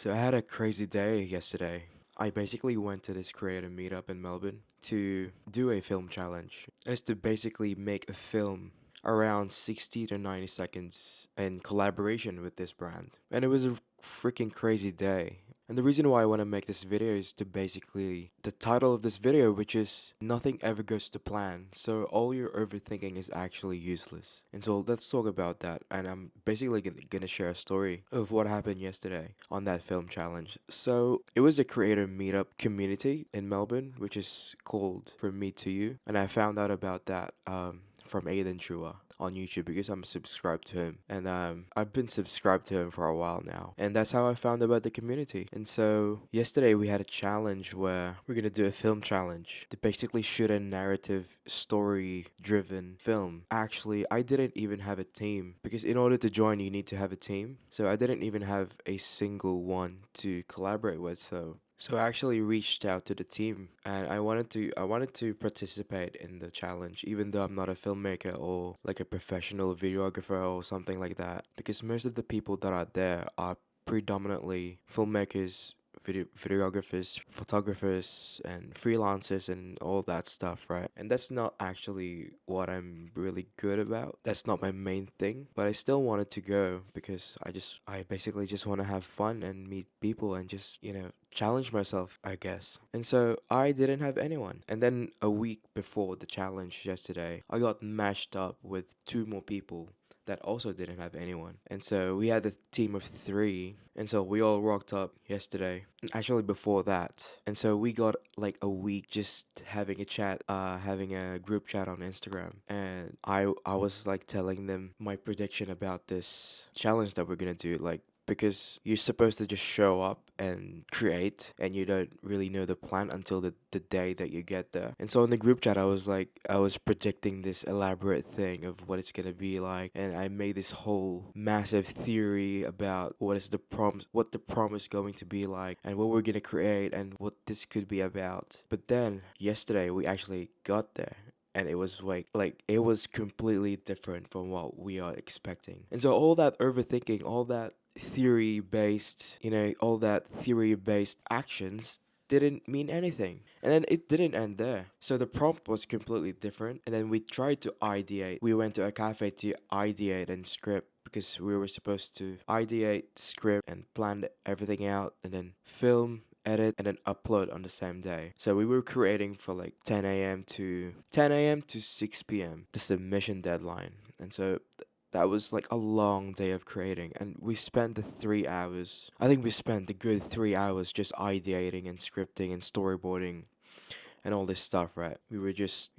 So I had a crazy day yesterday. I basically went to this creator meetup in Melbourne to do a film challenge. It's to basically make a film around 60 to 90 seconds in collaboration with this brand. And it was a freaking crazy day. And the reason why I want to make this video is to basically the title of this video, which is nothing ever goes to plan. So all your overthinking is actually useless. And so let's talk about that. And I'm basically gonna share a story of what happened yesterday on that film challenge. So it was a creator meetup community in Melbourne, which is called From Me to You. And I found out about that from Aiden Chua on YouTube because I'm subscribed to him, and I've been subscribed to him for a while now, and that's how I found about the community. And so yesterday we had a challenge where we're gonna do a film challenge to basically shoot a narrative, story-driven film. Actually, I didn't even have a team because in order to join, you need to have a team. So I didn't even have a single one to collaborate with. So I actually reached out to the team and I wanted to participate in the challenge even though I'm not a filmmaker or like a professional videographer or something like that, because most of the people that are there are predominantly filmmakers, videographers, photographers, and freelancers and all that stuff, right? And that's not actually what I'm really good about. That's not my main thing, but I still wanted to go because I basically just want to have fun and meet people and just, challenge myself, I guess. And so I didn't have anyone. And then a week before the challenge yesterday, I got matched up with two more people that also didn't have anyone. And so we had a team of three. And so we all rocked up yesterday. Actually, before that. And so we got like a week just having a chat, having a group chat on Instagram. And I was like telling them my prediction about this challenge that we're gonna do. Like, because you're supposed to just show up and create and you don't really know the plan until the day that you get there. And so in the group chat I was predicting this elaborate thing of what it's gonna be like, and I made this whole massive theory about what the prom is going to be like and what we're gonna create and what this could be about. But then yesterday we actually got there and it was like it was completely different from what we are expecting. And so all that theory based actions didn't mean anything. And then it didn't end there. So the prompt was completely different. And then we tried to ideate. We went to a cafe to ideate and script because we were supposed to ideate, script, and plan everything out, and then film, edit, and then upload on the same day. So we were creating for like 10 a.m. to 6 p.m. the submission deadline. And so that was like a long day of creating, and we spent the 3 hours. I think we spent a good 3 hours just ideating and scripting and storyboarding and all this stuff, right? We were just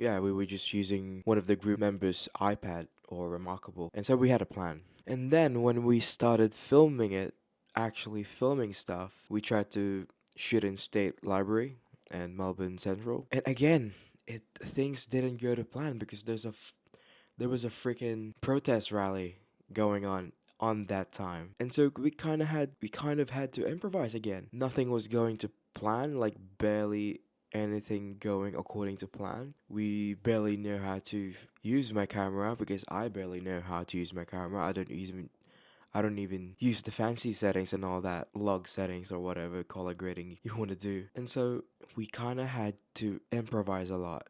using one of the group members' iPad or Remarkable, and so we had a plan. And then when we started filming it, actually filming stuff, we tried to shoot in State Library and Melbourne Central, and again, it things didn't go to plan because there was a freaking protest rally going on that time. And so we kind of had to improvise again. Nothing was going to plan, like barely anything going according to plan. We barely know how to use my camera because I barely know how to use my camera. I don't even use the fancy settings and all that, log settings or whatever color grading you want to do. And so we kind of had to improvise a lot.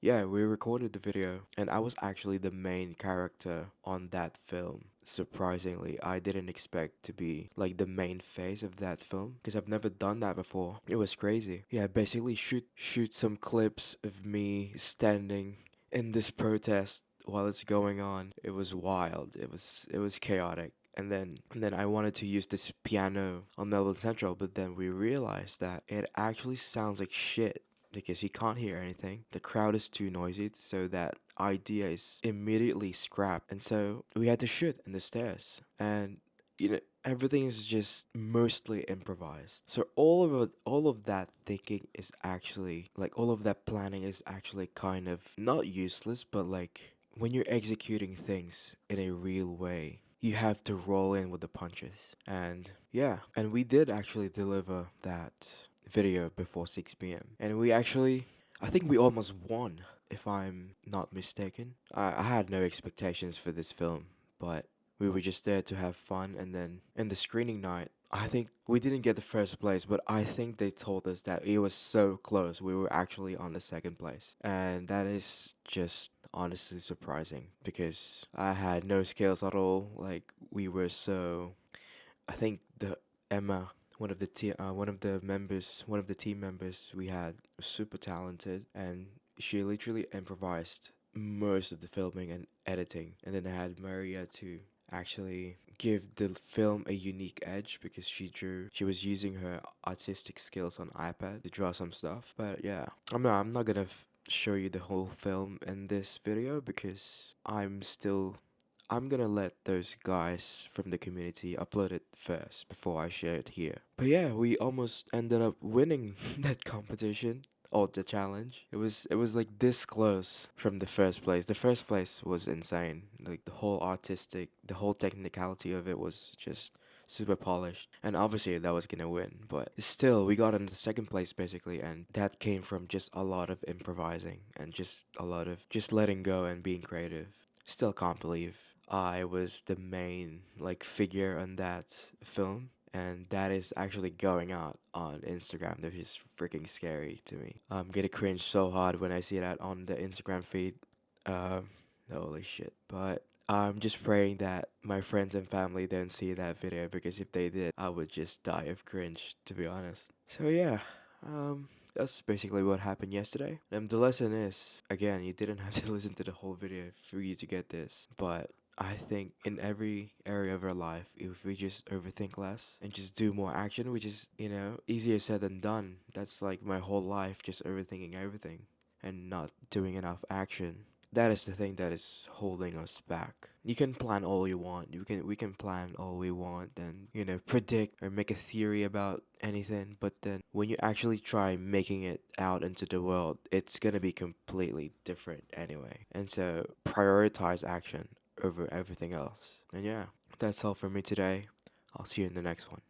Yeah, we recorded the video, and I was actually the main character on that film. Surprisingly, I didn't expect to be like the main face of that film because I've never done that before. It was crazy. Yeah, basically shoot some clips of me standing in this protest while it's going on. It was wild. It was chaotic. And then I wanted to use this piano on Melbourne Central, but then we realized that it actually sounds like shit because you can't hear anything. The crowd is too noisy, so that idea is immediately scrapped. And so we had to shoot in the stairs. And everything is just mostly improvised. So all of that thinking is actually like all of that planning is actually kind of not useless, but like when you're executing things in a real way, you have to roll in with the punches. And yeah, and we did actually deliver that video before 6 p.m. And I think we almost won, if I'm not mistaken. I had no expectations for this film, but We were just there to have fun, and then in the screening night, I think we didn't get the first place, but I think they told us that it was so close. We were actually on the second place. And that is just honestly surprising because I had no skills at all. Like we were so I think the Emma, one of the members, one of the team members we had, was super talented, and she literally improvised most of the filming and editing. And then I had Maria to actually give the film a unique edge because she was using her artistic skills on iPad to draw some stuff. But yeah, I'm not gonna show you the whole film in this video because I'm gonna let those guys from the community upload it first before I share it here. But yeah, we almost ended up winning that competition or the challenge. It was like this close from the first place. The first place was insane. Like the whole technicality of it was just super polished. And obviously that was gonna win, but still we got into the second place basically, and that came from just a lot of improvising and just a lot of just letting go and being creative. Still can't believe I was the main like figure on that film, and that is actually going out on Instagram. That is freaking scary to me. I'm gonna cringe so hard when I see that on the Instagram feed. Um, Holy shit! But I'm just praying that my friends and family don't see that video because if they did, I would just die of cringe, to be honest. So yeah, that's basically what happened yesterday. The lesson is, again, you didn't have to listen to the whole video for you to get this, but I think in every area of our life, if we just overthink less and just do more action, which is, easier said than done. That's like my whole life, just overthinking everything and not doing enough action. That is the thing that is holding us back. You can plan all you want. We can plan all we want and predict or make a theory about anything, but then when you actually try making it out into the world, it's gonna be completely different anyway. And so prioritize action over everything else. And yeah, that's all for me today. I'll see you in the next one.